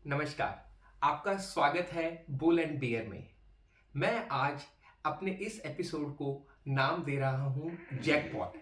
नमस्कार। आपका स्वागत है बोल एंड बियर में। मैं आज अपने इस एपिसोड को नाम दे रहा हूं जैकपॉट।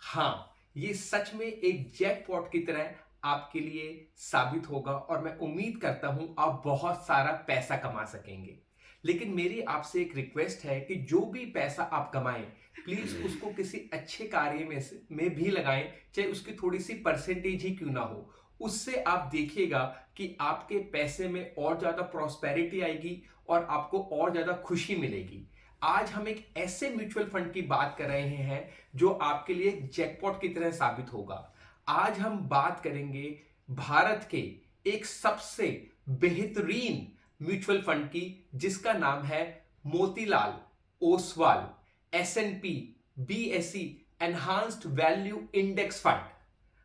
हाँ, ये सच में एक जैकपॉट की तरह आपके लिए साबित होगा और मैं उम्मीद करता हूं आप बहुत सारा पैसा कमा सकेंगे। लेकिन मेरी आपसे एक रिक्वेस्ट है कि जो भी पैसा आप कमाएं प्लीज उसको किसी अच्छे कार्य में भी लगाएं, चाहे उसकी थोड़ी सी परसेंटेज ही क्यों ना हो। उससे आप देखिएगा कि आपके पैसे में और ज्यादा प्रॉस्पेरिटी आएगी और आपको और ज्यादा खुशी मिलेगी। आज हम एक ऐसे म्यूचुअल फंड की बात कर रहे हैं जो आपके लिए जैकपॉट की तरह साबित होगा। आज हम बात करेंगे भारत के एक सबसे बेहतरीन म्यूचुअल फंड की, जिसका नाम है Motilal Oswal S&P BSE enhanced value index fund.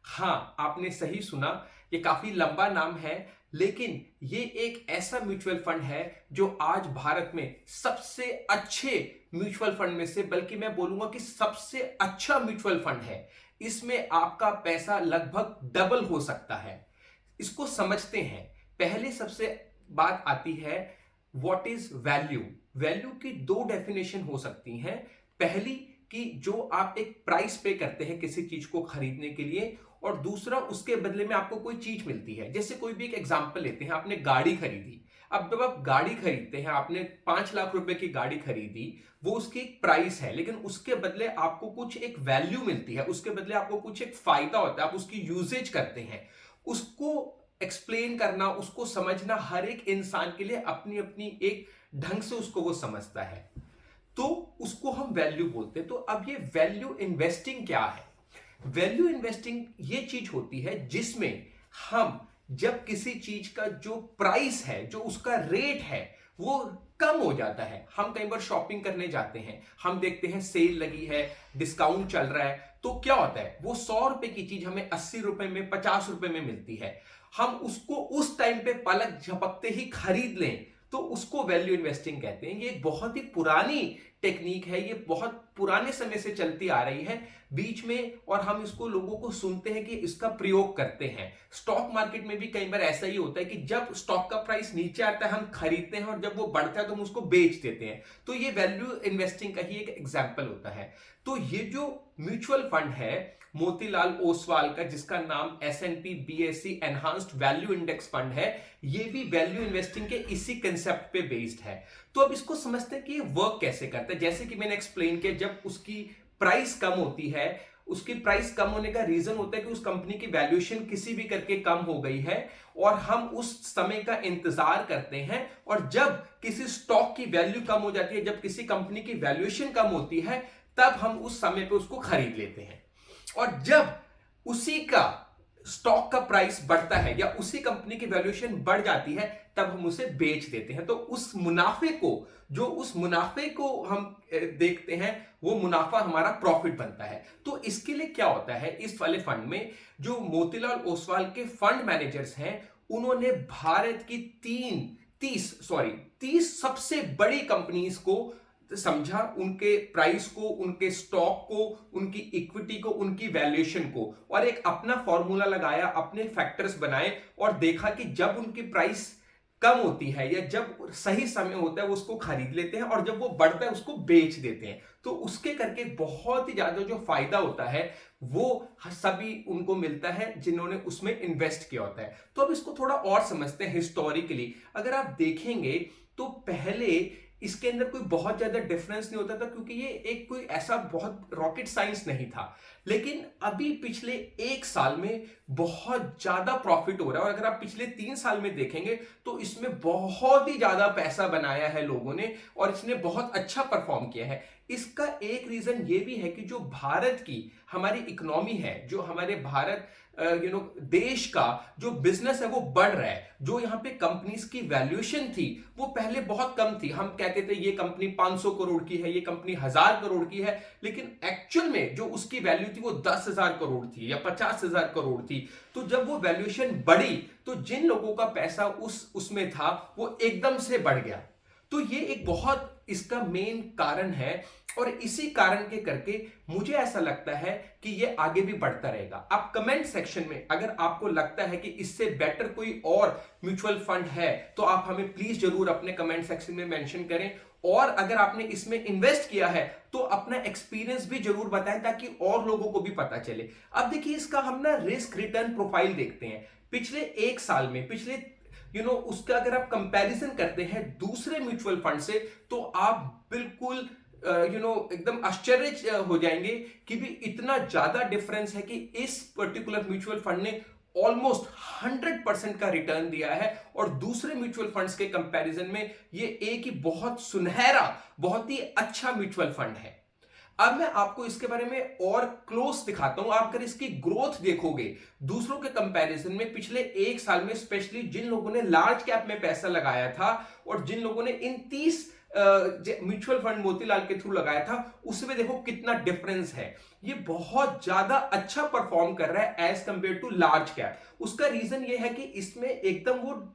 हाँ, आपने सही सुना, ये काफी लंबा नाम है, लेकिन ये एक ऐसा म्यूचुअल फंड है जो आज भारत में सबसे अच्छे म्यूचुअल फंड में से, बल्कि मैं बोलूंगा कि सबसे अच्छा म्यूचुअल फंड है। इसमें आपका पैसा लगभग डबल हो सकता है। इसको समझते हैं। पहले सबसे बात आती है व्हाट इज वैल्यू। वैल्यू की दो डेफिनेशन हो सकती हैं। पहली कि जो आप एक प्राइस पे करते हैं किसी चीज को खरीदने के लिए, और दूसरा उसके बदले में आपको कोई चीज मिलती है। जैसे कोई भी एक एग्जांपल लेते हैं, आपने गाड़ी खरीदी। अब जब आप गाड़ी खरीदते हैं, आपने 5 लाख रुपए की गाड़ी खरीदी, वो उसकी एक प्राइस है, लेकिन उसके बदले आपको कुछ एक वैल्यू मिलती है, उसके बदले आपको कुछ एक फायदा होता है, आप उसकी यूजेज करते हैं। उसको एक्सप्लेन करना, उसको समझना हर एक इंसान के लिए अपनी अपनी एक ढंग से उसको वो समझता है, तो उसको हम वैल्यू बोलते हैं। तो अब ये वैल्यू इन्वेस्टिंग क्या है? वैल्यू इन्वेस्टिंग ये चीज होती है जिसमें हम जब किसी चीज का जो प्राइस है, जो उसका रेट है, वो कम हो जाता है। हम कई बार शॉपिंग करने जाते हैं, हम देखते हैं सेल लगी है, डिस्काउंट चल रहा है, तो क्या होता है, वो 100 रुपए की चीज हमें 80 रुपए में, 50 रुपए में मिलती है। हम उसको उस टाइम पे पलक झपकते ही खरीद लें, तो उसको वैल्यू इन्वेस्टिंग कहते हैं। ये एक बहुत ही पुरानी टेक्निक है, ये बहुत पुराने समय से चलती आ रही है बीच में, और हम इसको लोगों को सुनते हैं कि इसका प्रयोग करते हैं। स्टॉक मार्केट में भी कई बार ऐसा ही होता है कि जब स्टॉक का प्राइस नीचे आता है हम खरीदते हैं, और जब वो बढ़ता है तो हम उसको बेच देते हैं। तो ये वैल्यू इन्वेस्टिंग का ही एक एग्जाम्पल होता है। तो ये जो म्यूचुअल फंड है मोतीलाल ओसवाल का, जिसका नाम S&P BSE enhanced value index fund है, ये भी वैल्यू इन्वेस्टिंग के इसी कंसेप्ट पे बेस्ड है। तो अब इसको समझते हैं कि ये वर्क कैसे करता है। जैसे कि मैंने एक्सप्लेन किया, जब उसकी प्राइस कम होती है, उसकी प्राइस कम होने का रीजन होता है कि उस कंपनी की वैल्यूएशन किसी भी करके कम हो गई है, और हम उस समय का इंतजार करते हैं। और जब किसी स्टॉक की वैल्यू कम हो जाती है, जब किसी कंपनी की वैल्यूएशन कम होती है, तब हम उस समय पे उसको खरीद लेते हैं। और जब उसी का स्टॉक का प्राइस बढ़ता है या उसी कंपनी की वैल्यूएशन बढ़ जाती है, तब हम उसे बेच देते हैं। तो उस मुनाफे को, जो उस मुनाफे को हम देखते हैं, वो मुनाफा हमारा प्रॉफिट बनता है। तो इसके लिए क्या होता है, इस वाले फंड में जो मोतीलाल ओसवाल के फंड मैनेजर्स हैं, उन्होंने भारत की 30 सबसे बड़ी कंपनीज को समझा, उनके प्राइस को, उनके स्टॉक को, उनकी इक्विटी को, उनकी वैल्यूएशन को, और एक अपना फॉर्मूला लगाया, अपने फैक्टर्स बनाए, और देखा कि जब उनकी प्राइस कम होती है या जब सही समय होता है वो उसको खरीद लेते हैं, और जब वो बढ़ता है उसको बेच देते हैं। तो उसके करके बहुत ही ज्यादा जो फायदा होता है वो सभी उनको मिलता है जिन्होंने उसमें इन्वेस्ट किया होता है। तो अब इसको थोड़ा और समझते हैं हिस्टोरिकली। अगर आप देखेंगे तो पहले इसके अंदर कोई बहुत ज्यादा डिफरेंस नहीं होता था, क्योंकि ये एक कोई ऐसा बहुत रॉकेट साइंस नहीं था। लेकिन अभी पिछले 1 साल में बहुत ज्यादा प्रॉफिट हो रहा है, और अगर आप पिछले 3 साल में देखेंगे तो इसमें बहुत ही ज्यादा पैसा बनाया है लोगों ने, और इसने बहुत अच्छा परफॉर्म किया है। इसका एक रीजन ये भी है कि जो भारत की हमारी इकोनॉमी है, जो हमारे भारत देश का जो बिजनेस है वो बढ़ रहा है। जो यहाँ पे कंपनीज की वैल्यूएशन थी वो पहले बहुत कम थी। हम कहते थे ये कंपनी 500 करोड़ की है, ये कंपनी 1000 करोड़ की है, लेकिन एक्चुअल में जो उसकी वैल्यू थी वो 10,000 करोड़ थी या 50,000 करोड़ थी। तो जब वो वैल्यूएशन बढ़ी तो जिन लोगों का पैसा उसमें था वो एकदम से बढ़ गया। तो ये एक बहुत इसका मेन कारण है, और इसी कारण के करके मुझे ऐसा लगता है कि ये आगे भी बढ़ता रहेगा। आप कमेंट सेक्शन में अगर आपको लगता है कि इससे बेटर कोई और म्यूचुअल फंड है तो आप हमें प्लीज जरूर अपने कमेंट सेक्शन में मेंशन करें, और अगर आपने इसमें इन्वेस्ट किया है तो अपना एक्सपीरियंस भी जरूर बताएं ताकि और लोगों को भी पता चले। अब देखिए इसका हम ना रिस्क रिटर्न प्रोफाइल देखते हैं पिछले एक साल में, पिछले उसका अगर आप कंपैरिजन करते हैं दूसरे म्यूचुअल फंड से तो आप बिल्कुल एकदम आश्चर्य हो जाएंगे कि भी इतना ज्यादा डिफरेंस है कि इस पर्टिकुलर म्यूचुअल फंड ने ऑलमोस्ट 100% का रिटर्न दिया है, और दूसरे म्यूचुअल फंड्स के कंपैरिजन में ये एक ही बहुत सुनहरा, बहुत ही अच्छा म्यूचुअल फंड है। अब मैं आपको इसके बारे में और क्लोज दिखाता हूं। आप अगर इसकी ग्रोथ देखोगे दूसरों के कंपैरिजन में पिछले एक साल में, स्पेशली जिन लोगों ने लार्ज कैप में पैसा लगाया था और जिन लोगों ने इन 30 म्यूचुअल फंड मोतीलाल के थ्रू लगाया था, उसमें देखो कितना डिफरेंस है। ये बहुत ज्यादा अच्छा परफॉर्म कर रहा है as compared to large cap. उसका रीजन ये है कि इसमें एकदम वो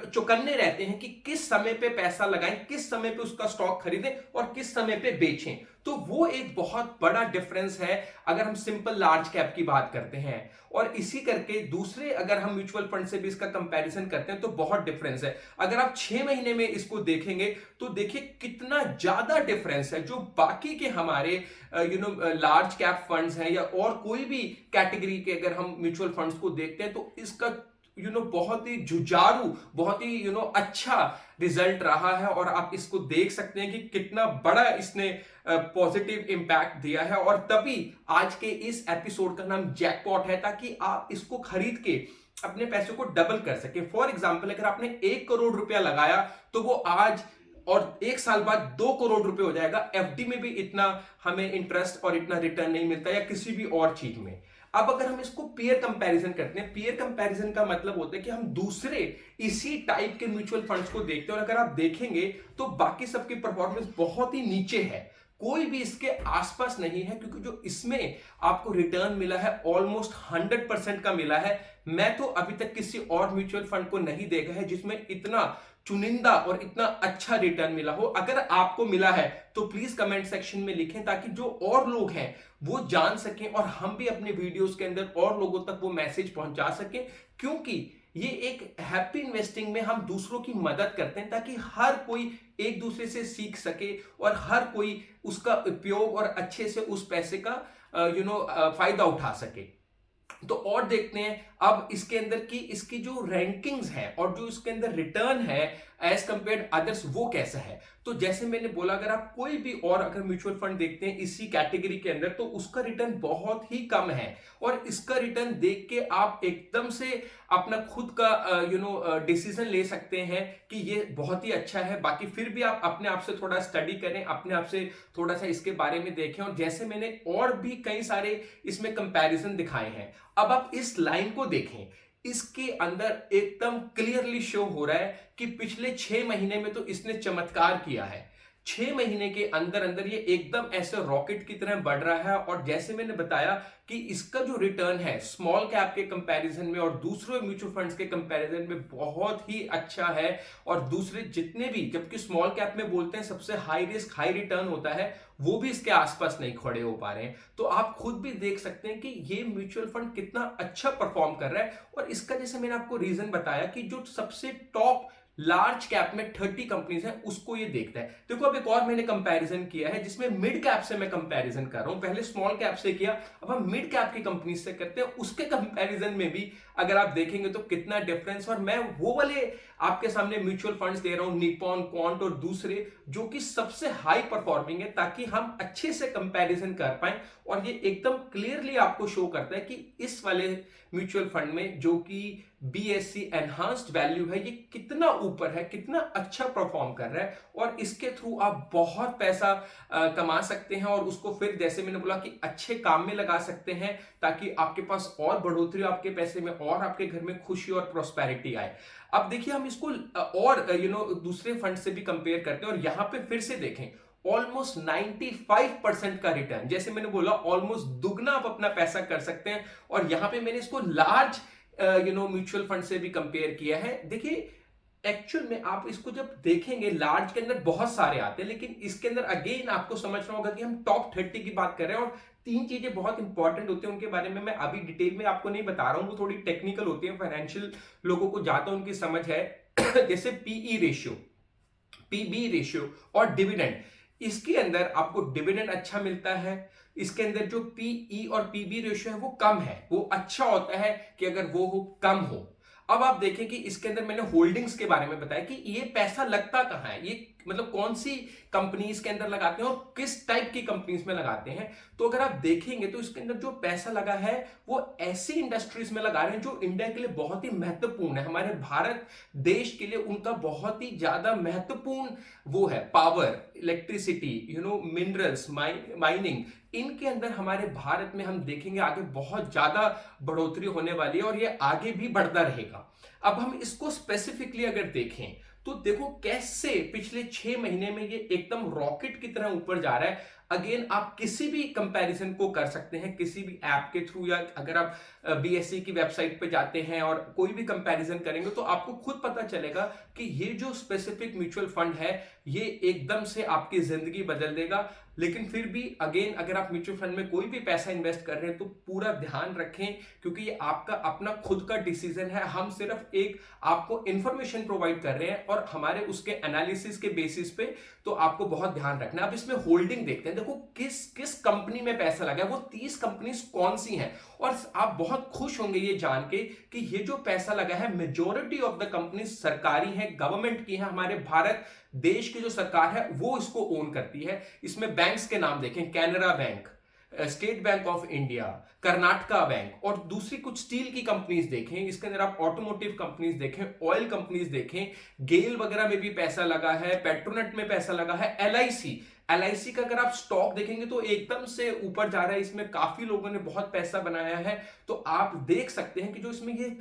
चौकन्ने रहते हैं कि किस समय पे पैसा लगाएं, किस समय पे उसका स्टॉक खरीदें और किस समय पे बेचें। तो वो एक बहुत बड़ा डिफरेंस है अगर हम सिंपल लार्ज कैप की बात करते हैं, और इसी करके दूसरे अगर हम म्यूचुअल फंड से भी इसका कंपैरिजन करते हैं तो बहुत डिफरेंस है। अगर आप 6 महीने में इसको देखेंगे तो देखिए कितना ज्यादा डिफरेंस है। जो बाकी के हमारे लार्ज कैप फंड्स हैं या और कोई भी कैटेगरी के अगर हम म्यूचुअल फंड्स को देखते हैं तो इसका बहुत ही जुझारू, बहुत ही अच्छा रिजल्ट रहा है, और आप इसको देख सकते हैं कि कितना बड़ा इसने पॉजिटिव इंपैक्ट दिया है। और तभी आज के इस एपिसोड का नाम जैकपॉट है, ताकि आप इसको खरीद के अपने पैसे को डबल कर सके। फॉर एग्जाम्पल अगर आपने 1 करोड़ रुपया लगाया तो वो आज और 1 साल बाद 2 करोड़ रुपए हो जाएगा। एफडी में भी इतना हमें इंटरेस्ट और इतना रिटर्न नहीं मिलता, या किसी भी और चीज में। अब अगर हम इसको पीयर कंपैरिजन करते हैं, पीयर कंपैरिजन का मतलब होता है कि हम दूसरे इसी टाइप के म्यूचुअल फंड्स को देखते हैं, और अगर आप देखेंगे तो बाकी सबकी परफॉर्मेंस बहुत ही नीचे है, कोई भी इसके आसपास नहीं है, क्योंकि जो इसमें आपको रिटर्न मिला है ऑलमोस्ट 100% का मिला है। मैं तो अभी तक किसी और म्यूचुअल फंड को नहीं देखा है जिसमें इतना चुनिंदा और इतना अच्छा रिटर्न मिला हो। अगर आपको मिला है तो प्लीज कमेंट सेक्शन में लिखें, ताकि जो और लोग हैं वो जान सकें और हम भी अपने वीडियोस के अंदर और लोगों तक वो मैसेज पहुंचा सकें। क्योंकि ये एक हैप्पी इन्वेस्टिंग में हम दूसरों की मदद करते हैं ताकि हर कोई एक दूसरे से सीख सके और हर कोई उसका उपयोग और अच्छे से उस पैसे का फायदा उठा सके। तो और देखते हैं अब इसके अंदर की इसकी जो रैंकिंग्स है और जो इसके अंदर रिटर्न है एज कंपेयर्ड अदर्स वो कैसा है। तो जैसे मैंने बोला, अगर आप कोई भी और अगर म्यूचुअल फंड देखते हैं इसी कैटेगरी के अंदर तो उसका रिटर्न बहुत ही कम है, और इसका रिटर्न देख के आप एकदम से अपना खुद का डिसीजन ले सकते हैं कि ये बहुत ही अच्छा है। बाकी फिर भी आप अपने आप से थोड़ा स्टडी करें, अपने आप से थोड़ा सा इसके बारे में देखें, और जैसे मैंने और भी कई सारे इसमें कंपैरिजन दिखाए हैं। अब आप इस लाइन को देखें, इसके अंदर एकदम क्लियरली शो हो रहा है कि पिछले 6 महीने में तो इसने चमत्कार किया है। 6 महीने के अंदर अंदर ये एकदम ऐसे रॉकेट की तरह बढ़ रहा है, और जैसे मैंने बताया कि इसका जो रिटर्न है स्मॉल कैप के कंपैरिजन में और दूसरे म्यूचुअल फंड्स के कंपैरिजन में बहुत ही अच्छा है। और दूसरे जितने भी, जबकि स्मॉल कैप में बोलते हैं सबसे हाई रिस्क हाई रिटर्न होता है, वो भी इसके आसपास नहीं खड़े हो पा रहे हैं। तो आप खुद भी देख सकते हैं कि ये म्यूचुअल फंड कितना अच्छा परफॉर्म कर रहा है। और इसका जैसे मैंने आपको रीजन बताया कि जो सबसे टॉप लार्ज कैप में 30 कंपनीज हैं उसको ये देखता है। देखो अब एक और मैंने कंपैरिजन किया है जिसमें मिड कैप से मैं कंपैरिजन कर रहा हूं। पहले स्मॉल कैप से किया, अब हम मिड कैप की कंपनी से करते हैं। उसके कंपैरिजन में भी अगर आप देखेंगे तो कितना डिफरेंस। और मैं वो वाले आपके सामने म्यूचुअल फंड्स दे रहा हूं, निप्पॉन, क्वांट और दूसरे जो कि सबसे हाई परफॉर्मिंग है, ताकि हम अच्छे से कंपैरिजन कर पाए। और ये एकदम क्लियरली आपको शो करता है कि इस वाले म्यूचुअल फंड में जो कि BSE एनहांस्ड वैल्यू है, ये कितना ऊपर है, कितना अच्छा परफॉर्म कर रहा है, और इसके थ्रू आप बहुत पैसा कमा सकते हैं और उसको फिर जैसे मैंने बोला कि अच्छे काम में लगा सकते हैं, ताकि आपके पास और बढ़ोतरी हो आपके पैसे में और आपके घर में खुशी और प्रोस्पेरिटी आए। अब देखिए हम इसको और दूसरे फंड से भी कंपेयर करते हैं, और यहां पे फिर से देखें ऑलमोस्ट 95% का रिटर्न। जैसे मैंने बोला ऑलमोस्ट दुगना आप अपना पैसा कर सकते हैं। और यहां पे मैंने इसको लार्ज म्यूचुअल फंड से भी कंपेयर किया है। देखिए एक्चुअल में आप इसको जब देखेंगे, लार्ज के अंदर बहुत सारे आते हैं, लेकिन इसके अंदर अगेन आपको समझना होगा कि हम टॉप 30 की बात कर रहे हैं और तीन चीजें बहुत इंपॉर्टेंट होती हैं, उनके बारे में मैं अभी डिटेल में आपको नहीं बता रहा हूं, वो थोड़ी टेक्निकल होती है, फाइनेंशियल लोगों को ज्यादा उनकी समझ है। जैसे पीई रेशियो, पीबी रेशियो और डिविडेंड। इसके अंदर आपको डिविडेंड अच्छा मिलता है, इसके अंदर जो पीई और पीबी रेशियो है वो कम है। वो अच्छा होता है कि अगर वो हो कम हो। अब आप देखें कि इसके अंदर मैंने होल्डिंग्स के बारे में बताया कि ये पैसा लगता कहां है, ये मतलब कौन सी कंपनीज के अंदर लगाते हैं और किस टाइप की कंपनीज में लगाते हैं। तो अगर आप देखेंगे तो इसके अंदर जो पैसा लगा है वो ऐसी इंडस्ट्रीज में लगा रहे हैं जो इंडिया के लिए बहुत ही महत्वपूर्ण है, हमारे भारत देश के लिए उनका बहुत ही ज्यादा महत्वपूर्ण वो है, पावर, इलेक्ट्रिसिटी, मिनरल्स, माइनिंग। इनके अंदर हमारे भारत में हम देखेंगे आगे बहुत ज्यादा बढ़ोतरी होने वाली है और ये आगे भी बढ़ता रहेगा। अब हम इसको स्पेसिफिकली अगर देखें तो देखो कैसे पिछले 6 महीने में ये एकदम रॉकेट की तरह ऊपर जा रहा है। अगेन आप किसी भी कंपैरिजन को कर सकते हैं किसी भी ऐप के थ्रू, या अगर आप बीएसई की वेबसाइट पे जाते हैं और कोई भी कंपैरिजन करेंगे तो आपको खुद पता चलेगा कि ये जो स्पेसिफिक म्यूचुअल फंड है ये एकदम से आपकी जिंदगी बदल देगा। लेकिन फिर भी अगेन अगर आप म्यूचुअल फंड में कोई भी पैसा इन्वेस्ट कर रहे हैं तो पूरा ध्यान रखें, क्योंकि ये आपका अपना खुद का डिसीजन है। हम सिर्फ एक आपको इंफॉर्मेशन प्रोवाइड कर रहे हैं और हमारे उसके एनालिसिस के बेसिस पे, तो आपको बहुत ध्यान रखना है। अब इसमें होल्डिंग देखते हैं, देखो किस किस कंपनी में पैसा लगा है, वो 30 कंपनीज कौन सी हैं। और आप बहुत खुश होंगे ये जान के कि ये जो पैसा लगा है मेजॉरिटी ऑफ द कंपनी सरकारी है, गवर्नमेंट की है, हमारे भारत देश की जो सरकार है वो इसको ओन करती है। इसमें बैंक्स के नाम देखें, Canara bank, state bank of India, Karnataka bank, और दूसरी कुछ स्टील की कंपनीज देखें, इसके अंदर आप ऑटोमोटिव कंपनीज देखें, ऑयल कंपनीज देखें, गेल वगैरह में भी पैसा लगा है, पेट्रोनेट में पैसा लगा है, एलआईसी का अगर आप स्टॉक देखेंगे तो एकदम से ऊपर जा रहा है, इसमें काफी लोगों ने बहुत पैसा बनाया है। तो आप देख सकते हैं कि जो इसमें ये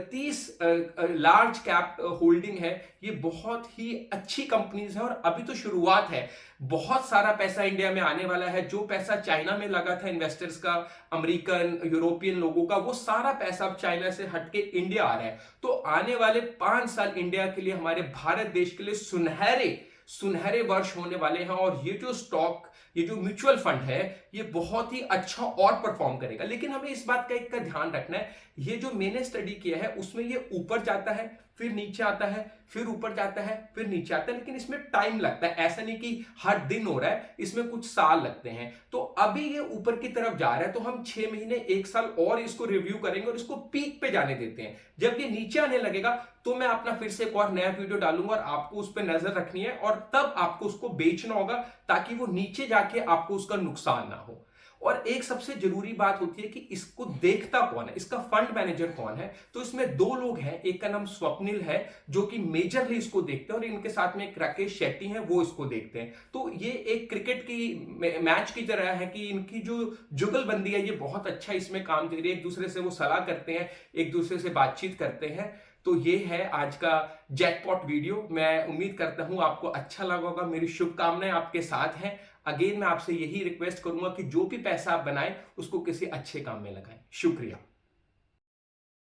30 लार्ज कैप होल्डिंग है, ये बहुत ही अच्छी कंपनीज है और अभी तो शुरुआत है। बहुत सारा पैसा इंडिया में आने वाला है। जो पैसा चाइना में लगा था इन्वेस्टर्स का, अमेरिकन, यूरोपियन लोगों का, वो सारा पैसा अब चाइना से हटके इंडिया आ रहा है। तो आने वाले 5 साल इंडिया के लिए, हमारे भारत देश के लिए सुनहरे वर्ष होने वाले हैं। और ये जो स्टॉक, ये जो म्यूचुअल फंड है, ये बहुत ही अच्छा और परफॉर्म करेगा। लेकिन हमें इस बात का एक का ध्यान रखना है, ये जो मैंने स्टडी किया है उसमें ये ऊपर जाता है, फिर नीचे आता है, फिर ऊपर जाता है, फिर नीचे आता है, लेकिन इसमें टाइम लगता है। ऐसा नहीं कि हर दिन हो रहा है, इसमें कुछ साल लगते हैं। तो अभी ये ऊपर की तरफ जा रहा है, तो हम 6 महीने 1 साल और इसको रिव्यू करेंगे और इसको पीक पे जाने देते हैं। जब ये नीचे आने लगेगा तो मैं अपना फिर से एक और नया वीडियो डालूंगा और आपको उस पर नजर रखनी है और तब आपको उसको बेचना होगा ताकि वो नीचे जाके आपको उसका नुकसान ना हो। और एक सबसे जरूरी बात होती है कि इसको देखता कौन है, इसका फंड मैनेजर कौन है। तो इसमें 2 लोग हैं, एक का नाम स्वप्निल है जो कि मेजरली इसको देखते हैं और इनके साथ में एक राकेश शेट्टी है, वो इसको देखते हैं। तो ये एक क्रिकेट की मैच की तरह है कि इनकी जो जुगलबंदी है ये बहुत अच्छा इसमें काम दे रही है। एक दूसरे से वो सलाह करते हैं, एक दूसरे से बातचीत करते हैं। तो ये है आज का जैकपॉट वीडियो। मैं उम्मीद करता हूं आपको अच्छा लगा होगा। मेरी शुभकामनाएं आपके साथ हैं। अगेन मैं आपसे यही रिक्वेस्ट करूंगा कि जो भी पैसा आप बनाएं उसको किसी अच्छे काम में लगाएं। शुक्रिया।